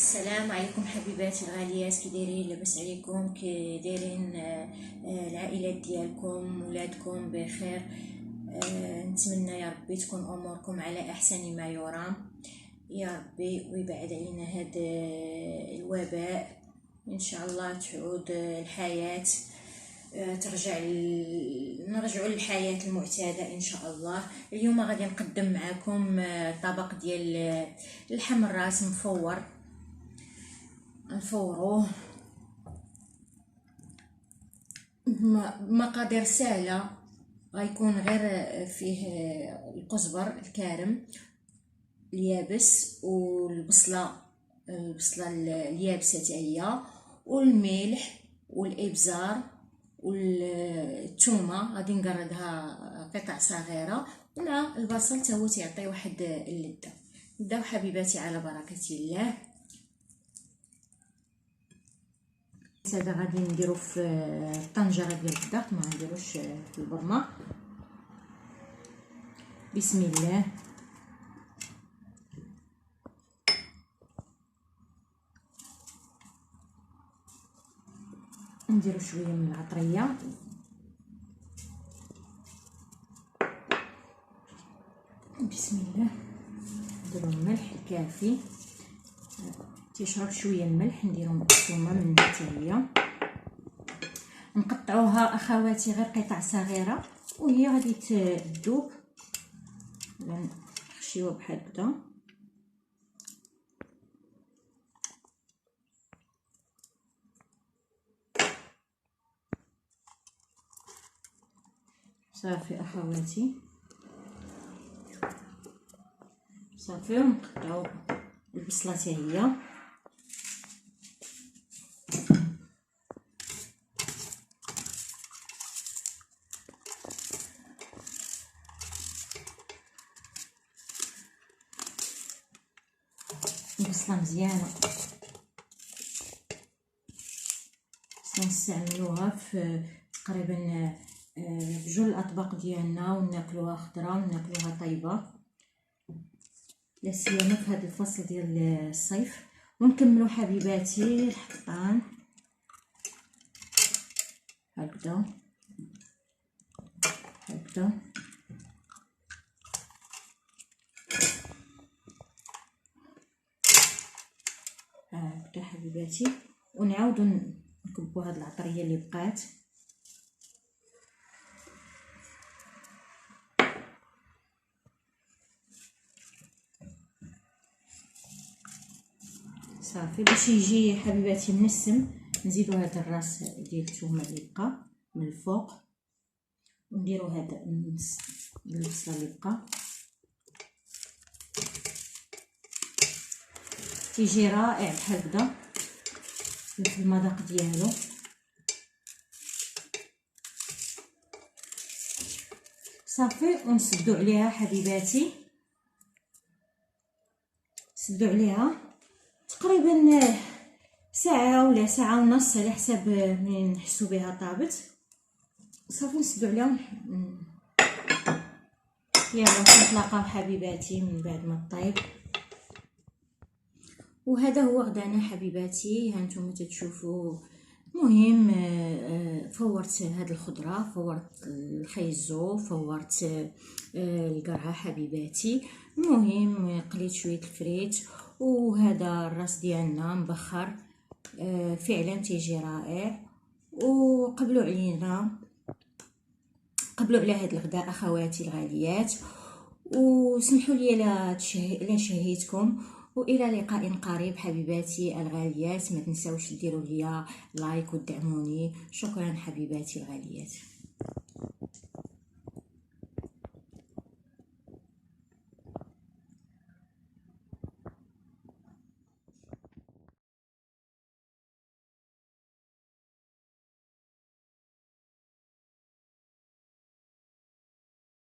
السلام عليكم حبيباتي الغاليات، كي دايرين؟ لاباس عليكم؟ كي دايرين العائلات ديالكم؟ ولادكم بخير؟ نتمنى يا ربي تكون اموركم على احسن ما يرام يا ربي، ويبعد علينا هذا الوباء ان شاء الله. تعود الحياه، نرجعوا للحياه المعتاده ان شاء الله. اليوم غادي نقدم معكم طبق ديال اللحم الراس مفور. نفوروه مقادير سهله، غيكون غير فيه الكزبر الكارم اليابس والبصله اليابسه حتى هي، والملح والابزار والثومه غادي نقردها قطع صغيره، مع البصل حتى هو تيعطي واحد اللذه. نبداو حبيباتي على بركه الله. هذا غادي نديرو في الطنجره ديال الدق، ما نديروش في البرمه. بسم الله. نديرو شويه من العطريه، بسم الله. نديرو الملح الكافي، تيشرب شويه الملح. نديرو الثومه من حتى هي، نقطعوها اخواتي غير قطع صغيره وهي غادي تذوب. نخشيوها بحال هكذا. صافي اخواتي، صافي. ونقطعو البصله حتى هي، البصله مزيانه. نستعملوها في تقريبا بجوج الاطباق ديالنا، وناكلوها خضره وناكلوها طيبه، لا سيما في هذا الفصل ديال الصيف. ونكملوا حبيباتي الحطان هكذا هكذا هكذا حبيباتي. ونعاودوا نكبوا هاد العطريه اللي بقات. صافي. باش يجي حبيباتي منسم، نزيدوا هذا الراس ديال الثومه اللي بقى من الفوق، ونديروا هذا النص ديال البصله اللي بقى. تيجي رائع بحال هكذا في المذاق ديالو. صافي. ونسدو عليها حبيباتي، نسدو عليها تقريبا ساعه ولا ساعه ونص على حساب منين نحسو بها طابت. صافي نسدو عليها. يلا نتلاقاو حبيباتي من بعد ما طيب. وهذا هو غدانا حبيباتي، هانتوما تتشوفوا. مهم فورت هاد الخضره، فورت الخيزو، فورت القرعه حبيباتي. المهم قليت شويه الفريت، وهذا الراس ديالنا مبخر فعلا تيجي رائع. وقبلوا علينا، قبلوا على هذا الغداء اخواتي الغاليات، وسمحوا لي لا شهيتكم. والى لقاء قريب حبيباتي الغاليات. ما تنساوش ديروا لي لايك ودعموني. شكرا حبيباتي الغاليات.